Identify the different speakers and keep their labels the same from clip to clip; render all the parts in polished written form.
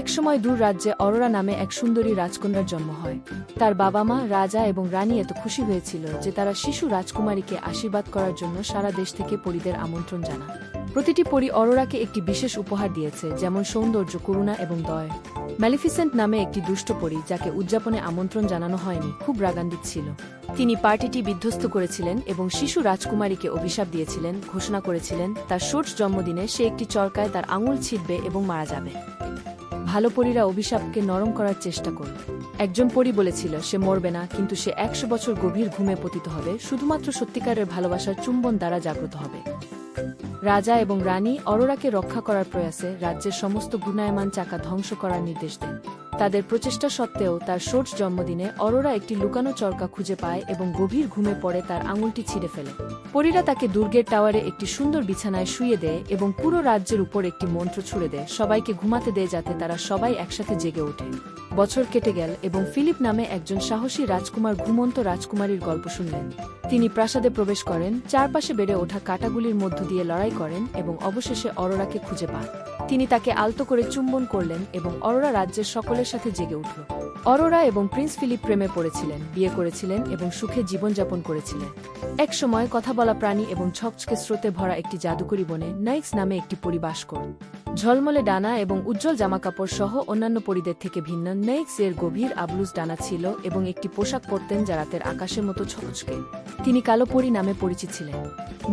Speaker 1: একসময় দূর রাজ্যে অরোরা নামে এক সুন্দরী রাজকন্যার জন্ম হয়। তার বাবা মা, রাজা এবং রানী এত খুশি হয়েছিল যে তারা শিশু রাজকুমারীকে আশীর্বাদ করার জন্য সারা দেশ থেকে পরীদের আমন্ত্রণ জানায়। প্রতিটি পরী অরোরাকে একটি বিশেষ উপহার দিয়েছে, যেমন সৌন্দর্য, করুণা এবং দয়। ম্যালিফিসেন্ট নামে একটি দুষ্ট পরী, যাকে উদযাপনে আমন্ত্রণ জানানো হয়নি, খুব রাগান্বিত ছিল। তিনি পার্টিটি বিধ্বস্ত করেছিলেন এবং শিশু রাজকুমারীকে অভিশাপ দিয়েছিলেন, ঘোষণা করেছিলেন তার ষষ্ঠ জন্মদিনে সে একটি চরকায় তার আঙুল ছিঁড়বে এবং মারা যাবে। ভালো পরীরা অভিশাপকে নরম করার চেষ্টা করল। একজন পরী বলেছিল সে মরবে না, কিন্তু সে 100 বছর গভীর ঘুমে পতিত হবে, শুধুমাত্র সত্যিকারের ভালোবাসার চুম্বন দ্বারা জাগ্রত হবে। রাজা এবং রানী অরোরাকে রক্ষা করার প্রয়াসে রাজ্যের সমস্ত ঘূর্ণায়মান চাকা ধ্বংস করার নির্দেশ দেন। তাদের প্রচেষ্টা সত্ত্বেও তার ষষ্ঠ জন্মদিনে অরোরা একটি লুকানো চরকা খুঁজে পায় এবং গভীর ঘুমে পড়ে তার আঙুলটি ছিঁড়ে ফেলে। পরীরা তাকে দুর্গের টাওয়ারে একটি সুন্দর বিছানায় শুইয়ে দেয় এবং পুরো রাজ্যের উপর একটি মন্ত্র ছুড়ে দেয়, সবাইকে ঘুমাতে দেয় যাতে তারা সবাই একসাথে জেগে ওঠে। বছর কেটে গেল এবং ফিলিপ নামে একজন সাহসী রাজকুমার ঘুমন্ত রাজকুমারীর গল্প শুনলেন। তিনি প্রাসাদে প্রবেশ করেন, চারপাশে বেড়ে ওঠা কাঁটাগুলির মধ্য দিয়ে লড়াই করেন এবং অবশেষে অরোরাকে খুঁজে পান। তিনি তাকে আলতো করে চুম্বন করলেন এবং অরোরা রাজ্যের সকলের সাথে জেগে উঠল। অরোরা এবং প্রিন্স ফিলিপ প্রেমে পড়েছিলেন, বিয়ে করেছিলেন এবং সুখে জীবনযাপন করেছিলেন। এক সময় কথা বলা প্রাণী এবং ছকছকে স্রোতে ভরা একটি জাদুকরী বনে নাইক্স নামে একটি পরী বাস করত। ঝলমলে ডানা এবং উজ্জ্বল জামাকাপড় সহ অন্যান্য পরীদের থেকে ভিন্ন, নাইক্স এর গভীর আবলুজ ডানা ছিল এবং একটি পোশাক পরতেন যা রাতের আকাশের মতো ছকছকে। তিনি কালো পরী নামে পরিচিত ছিলেন।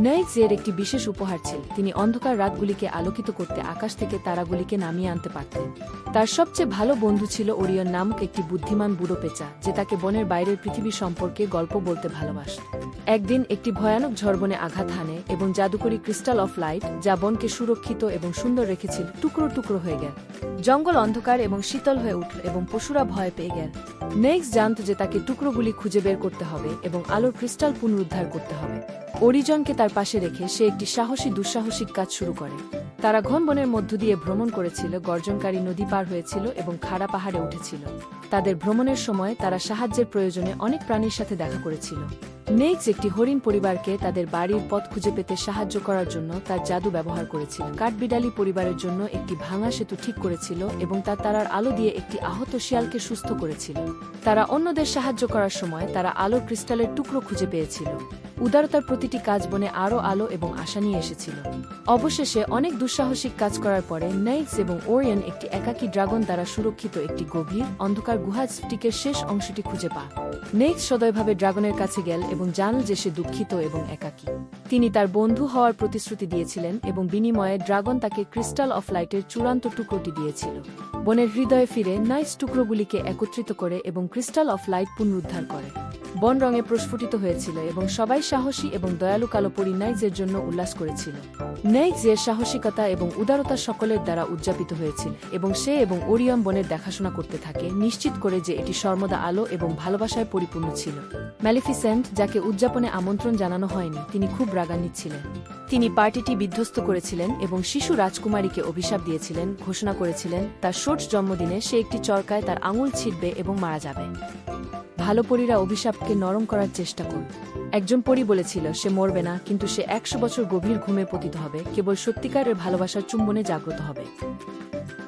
Speaker 1: নাইক্স এর একটি বিশেষ উপহার ছিল, তিনি অন্ধকার রাতগুলিকে আলোকিত করতে আকাশ থেকে তারাগুলিকে নামিয়ে আনতে পারতেন। তার সবচেয়ে ভালো বন্ধু ছিল ওরিয়ন নামক একটি বুদ্ধিমান বুড়ো পেঁচা, যে তাকে বনের বাইরের পৃথিবী সম্পর্কে গল্প বলতে ভালোবাসত। একদিন একটি ভয়ানক ঝড় বনে আঘাত হানে এবং জাদুকরী ক্রিস্টাল অফ লাইট, যা বনকে সুরক্ষিত এবং সুন্দর রেখেছিল, টুকরো টুকরো হয়ে গেল। জঙ্গল অন্ধকার এবং শীতল হয়ে উঠল এবং পশুরা ভয় পেয়ে গেল। নেক্সট জানত যে তাকে টুকরোগুলি খুঁজে বের করতে হবে এবং আলোর ক্রিস্টাল পুনরুদ্ধার করতে হবে। অরিজনকে তার পাশে রেখে সে একটি সাহসী দুঃসাহসিক কাজ শুরু করে। তারা ঘন বনের মধ্য দিয়ে ভ্রমণ করেছিল, গর্জনকারী নদী পার হয়েছিল এবং খাড়া পাহাড়ে উঠেছিল। তাদের ভ্রমণের সময় তারা সাহায্যের প্রয়োজনে অনেক প্রাণীর সাথে দেখা করেছিল। নেক্স একটি হরিণ পরিবারকে তাদের বাড়ির পথ খুঁজে পেতে সাহায্য করার জন্য তার জাদু ব্যবহার করেছিল। কাঠবিড়ালি পরিবারের জন্য একটি ভাঙা সেতু ঠিক করেছিল এবং তার তারার আলো দিয়ে একটি আহত শিয়ালকে সুস্থ করেছিল। তারা অন্যদের সাহায্য করার সময় তারা আলোর ক্রিস্টালের টুকরো খুঁজে পেয়েছিল। উদারতার প্রতিটি কাজ বনে আরও আলো এবং আশা নিয়ে এসেছিল। অবশেষে অনেক দুঃসাহসিক কাজ করার পরে নাইক্স এবং ওরিয়ন একটি একাকী ড্রাগন দ্বারা সুরক্ষিত একটি গভীর অন্ধকার গুহা স্টিকের শেষ অংশটি খুঁজে পায়। নেক্স সদয়ভাবে ড্রাগনের কাছে গেল এবং জানল যে সে দুঃখিত এবং একাকী। তিনি তার বন্ধু হওয়ার প্রতিশ্রুতি দিয়েছিলেন এবং বিনিময়ে ড্রাগন তাকে ক্রিস্টাল অফ লাইটের চূড়ান্ত টুকরোটি দিয়েছিল। বনের হৃদয়ে ফিরে নাইক্স টুকরোগুলিকে একত্রিত করে এবং ক্রিস্টাল অফ লাইট পুনরুদ্ধার করে। বন রঙে প্রস্ফুটিত হয়েছিল এবং সবাই সাহসী এবং দয়ালু কালো পরী নাইক্সের জন্য উল্লাস করেছিল। নাইক্সের সাহসিকতা এবং উদারতা সকলের দ্বারা উদযাপিত হয়েছিল এবং সে এবং ওরিয়ন বনের দেখাশোনা করতে থাকে, নিশ্চিত করে যে এটি সর্বদা আলো এবং ভালোবাসায় পরিপূর্ণ ছিল। ম্যালিফিসেন্ট, যাকে উদযাপনে আমন্ত্রণ জানানো হয়নি, তিনি খুব রাগান্বিত ছিলেন। তিনি পার্টিটি বিধ্বস্ত করেছিলেন এবং শিশু রাজকুমারীকে অভিশাপ দিয়েছিলেন, ঘোষণা করেছিলেন তার ষষ্ঠ জন্মদিনে সে একটি চরকায় তার আঙুল ছিঁড়বে এবং মারা যাবে। ভালো পরীরা অভিশাপকে নরম করার চেষ্টা করল। একজন পরী বলেছিল সে মরবে না, কিন্তু সে 100 বছর গভীর ঘুমে পতিত হবে, কেবল সত্যিকারের ভালোবাসার চুম্বনে জাগ্রত হবে।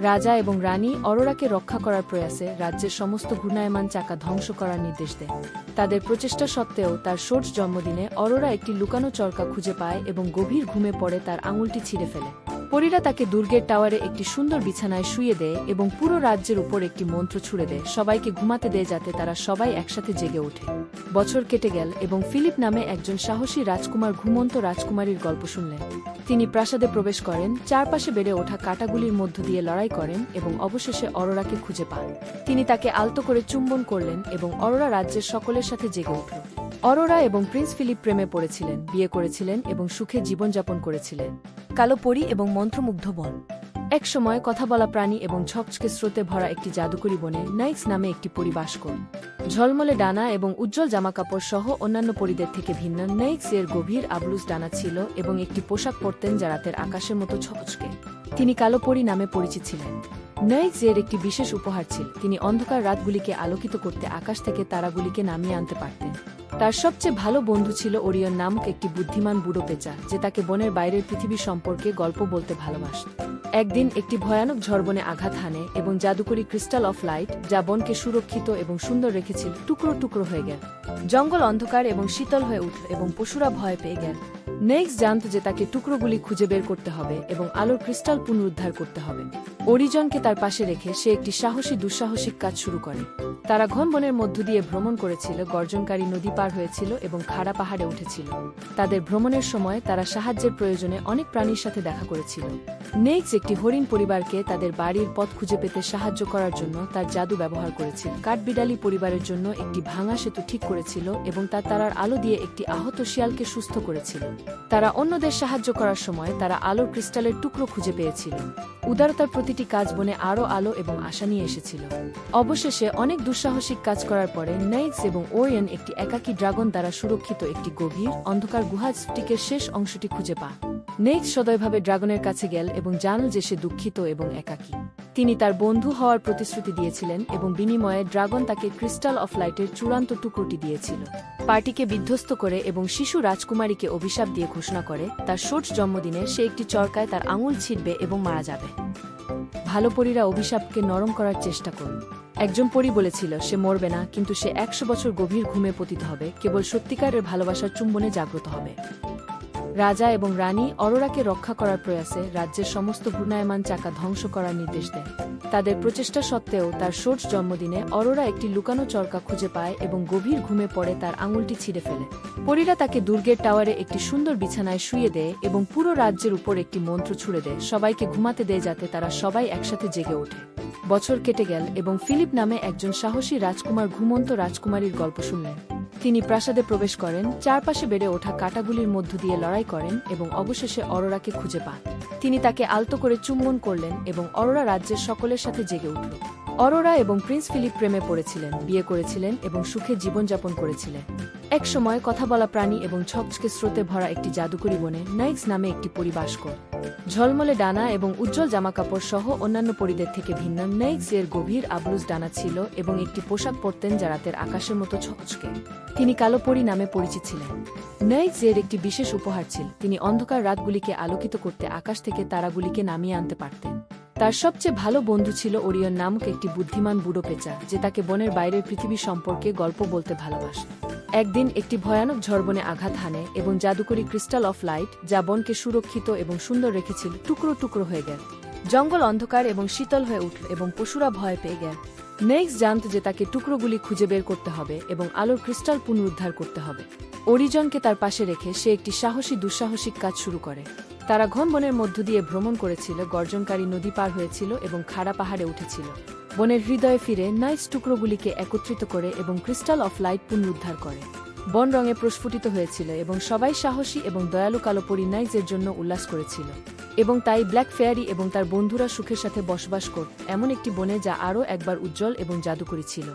Speaker 1: রাজা এবং রানী অরোরাকে রক্ষা করার প্রয়াসে রাজ্যের সমস্ত ঘূর্ণায়মান চাকা ধ্বংস করার নির্দেশ দেয়। তাদের প্রচেষ্টা সত্ত্বেও তার ষষ্ঠ জন্মদিনে অরোরা একটি লুকানো চরকা খুঁজে পায় এবং গভীর ঘুমে পড়ে তার আঙুলটি ছিঁড়ে ফেলে। পরীরা তাকে দুর্গের টাওয়ারে একটি সুন্দর বিছানায় শুইয়ে দেয় এবং পুরো রাজ্যের উপর একটি মন্ত্র ছুড়ে দেয়, সবাইকে ঘুমাতে দেয় যাতে তারা সবাই একসাথে জেগে ওঠে। বছর কেটে গেল এবং ফিলিপ নামে একজন সাহসী রাজকুমার ঘুমন্ত রাজকুমারীর গল্প শুনলেন। তিনি প্রাসাদে প্রবেশ করেন, চারপাশে বেড়ে ওঠা কাঁটাগুলির মধ্য দিয়ে লড়াই করেন এবং অবশেষে অরোরাকে খুঁজে পান। তিনি তাকে আলতো করে চুম্বন করলেন এবং অরোরা রাজ্যের সকলের সাথে জেগে উঠল। অরোরা এবং প্রিন্স ফিলিপ প্রেমে পড়েছিলেন, বিয়ে করেছিলেন এবং সুখে জীবনযাপন করেছিলেন। কালো পরী এবং মন্ত্রমুগ্ধ বন। এক সময় কথা বলা প্রাণী এবং ছকছকে স্রোতে ভরা একটি জাদুকরী বনে নাইক্স নামে একটি পরী বাস করত। ঝলমলে ডানা এবং উজ্জ্বল জামাকাপড় সহ অন্যান্য পরীদের থেকে ভিন্ন, নাইক্স এর গভীর আবলুজ ডানা ছিল এবং একটি পোশাক পরতেন যা রাতের আকাশের মতো ছকছকে। তিনি কালো পরী নামে পরিচিত ছিলেন। নাইক্স এর একটি বিশেষ উপহার ছিল, তিনি অন্ধকার রাতগুলিকে আলোকিত করতে আকাশ থেকে তারাগুলিকে নামিয়ে আনতে পারতেন। তার সবচেয়ে ভালো বন্ধু ছিল ওরিয়ন নামক একটি বুদ্ধিমান বুড়ো পেঁচা, যে তাকে বনের বাইরের পৃথিবী সম্পর্কে গল্প বলতে ভালোবাসত। একদিন একটি ভয়ানক ঝড় বনে আঘাত হানে এবং জাদুকরি ক্রিস্টাল অফ লাইট, যা বনকে সুরক্ষিত এবং সুন্দর রেখেছিল, টুকরো টুকরো হয়ে গেল। জঙ্গল অন্ধকার এবং শীতল হয়ে উঠল এবং পশুরা ভয় পেয়ে গেল। নেক্স জানত যে তাকে টুকরোগুলি খুঁজে বের করতে হবে এবং আলোর ক্রিস্টাল পুনরুদ্ধার করতে হবে। অরিজনকে তার পাশে রেখে সে একটি সাহসী দুঃসাহসিক কাজ শুরু করে। তারা ঘন বনের মধ্য দিয়ে ভ্রমণ করেছিল, গর্জনকারী নদী পার হয়েছিল এবং খাড়া পাহাড়ে উঠেছিল। তাদের ভ্রমণের সময় তারা সাহায্যের প্রয়োজনে অনেক প্রাণীর সাথে দেখা করেছিল। নেক্স একটি হরিণ পরিবারকে তাদের বাড়ির পথ খুঁজে পেতে সাহায্য করার জন্য তার জাদু ব্যবহার করেছিল। কাঠবিড়ালি পরিবারের জন্য একটি ভাঙা সেতু ঠিক করেছিল এবং তার তারার আলো দিয়ে একটি আহত শিয়ালকে সুস্থ করেছিল। তারা অন্যদের সাহায্য করার সময় তারা আলোর ক্রিস্টালের টুকরো খুঁজে পেয়েছিল। উদারতার প্রতিটি কাজ বনে আরও আলো এবং আশা নিয়ে এসেছিল। অবশেষে অনেক দুঃসাহসিক কাজ করার পরে নেক্স এবং ওরিয়ন একটি একাকী ড্রাগন দ্বারা সুরক্ষিত একটি গভীর অন্ধকার গুহা স্ফটিকের শেষ অংশটি খুঁজে পায়। নেক্স সদয়ভাবে ড্রাগনের কাছে গেল এবং জানল যে সে দুঃখিত এবং একাকী। তিনি তার বন্ধু হওয়ার প্রতিশ্রুতি দিয়েছিলেন এবং বিনিময়ে ড্রাগন তাকে ক্রিস্টাল অফ লাইটের চূড়ান্ত টুকরোটি দিয়েছিল। পার্টিকে বিধ্বস্ত করে এবং শিশু রাজকুমারীকে অভিশাপ দিয়ে ঘোষণা করে তার ষষ্ঠ জন্মদিনে সে একটি চরকায় তার আঙুল ছিঁড়বে এবং মারা যাবে। ভালো পরীরা অভিশাপকে নরম করার চেষ্টা করল। একজন পরী বলেছিল সে মরবে না, কিন্তু সে 100 বছর গভীর ঘুমে পতিত হবে, কেবল সত্যিকারের ভালোবাসার চুম্বনে জাগ্রত হবে। রাজা এবং রানী অরোরাকে রক্ষা করার প্রয়াসে রাজ্যের সমস্ত ঘূর্ণায়মান চাকা ধ্বংস করার নির্দেশ দেয়। তাদের প্রচেষ্টা সত্ত্বেও তার ষষ্ঠ জন্মদিনে অরোরা একটি লুকানো চরকা খুঁজে পায় এবং গভীর ঘুমে পড়ে তার আঙুলটি ছিঁড়ে ফেলে। পরীরা তাকে দুর্গের টাওয়ারে একটি সুন্দর বিছানায় শুইয়ে দেয় এবং পুরো রাজ্যের উপর একটি মন্ত্র ছুড়ে দেয়, সবাইকে ঘুমাতে দেয় যাতে তারা সবাই একসাথে জেগে ওঠে। বছর কেটে গেল এবং ফিলিপ নামে একজন সাহসী রাজকুমার ঘুমন্ত রাজকুমারীর গল্প শুনলেন। তিনি প্রাসাদে প্রবেশ করেন, চারপাশে বেড়ে ওঠা কাঁটাগুলির মধ্য দিয়ে লড়াই করেন এবং অবশেষে অরোরাকে খুঁজে পান। তিনি তাকে আলতো করে চুম্বন করলেন এবং অরোরা রাজ্যের সকলের সাথে জেগে উঠল। অরোরা এবং প্রিন্স ফিলিপ প্রেমে পড়েছিলেন, বিয়ে করেছিলেন এবং সুখে জীবনযাপন করেছিলেন। এক সময় কথা বলা প্রাণী এবং ছকছকে স্রোতে ভরা একটি জাদুকরি বনে নাইক্স নামে একটি পরী বাস করত। ঝলমলে ডানা এবং উজ্জ্বল জামাকাপড় সহ অন্যান্য পরীদের থেকে ভিন্ন নাইক্স এর গভীর আবলুজ ডানা ছিল এবং একটি পোশাক পরতেন যা রাতের আকাশের মতো ছকছকে। তিনি কালো পরী নামে পরিচিত ছিলেন। নাইক্স এর একটি বিশেষ উপহার ছিল, তিনি অন্ধকার রাতগুলিকে আলোকিত করতে আকাশ থেকে তারাগুলিকে নামিয়ে আনতে পারতেন। তার সবচেয়ে ভালো বন্ধু ছিল ওরিয়ন নামক একটি বুদ্ধিমান বুড়ো পেঁচা, যে তাকে বনের বাইরের পৃথিবী সম্পর্কে গল্প বলতে ভালোবাসত। একদিন একটি ভয়ানক ঝড় বনে আঘাত হানে এবং জাদুকরি ক্রিস্টাল অফ লাইট, যা বনকে সুরক্ষিত এবং সুন্দর রেখেছিল, টুকরো টুকরো হয়ে গেল। জঙ্গল অন্ধকার এবং শীতল হয়ে উঠল এবং পশুরা ভয় পেয়ে গেল। নেক্স জানত যে তাকে টুকরোগুলি খুঁজে বের করতে হবে এবং আলোর ক্রিস্টাল পুনরুদ্ধার করতে হবে। অরিজনকে তার পাশে রেখে সে একটি সাহসী দুঃসাহসিক কাজ শুরু করে। তারা ঘন বনের মধ্য দিয়ে ভ্রমণ করেছিল, গর্জনকারী নদী পার হয়েছিল এবং খাড়া পাহাড়ে উঠেছিল। বনের হৃদয়ে ফিরে নাইস টুকরোগুলিকে একত্রিত করে এবং ক্রিস্টাল অফ লাইট পুনরুদ্ধার করে। বন রঙে প্রস্ফুটিত হয়েছিল এবং সবাই সাহসী এবং দয়ালু কালো পরী নাইজের জন্য উল্লাস করেছিল। এবং তাই ব্ল্যাক ফেয়ারি এবং তার বন্ধুরা সুখের সাথে বসবাস করত এমন একটি বনে যা আরও একবার উজ্জ্বল এবং জাদুকরী ছিল।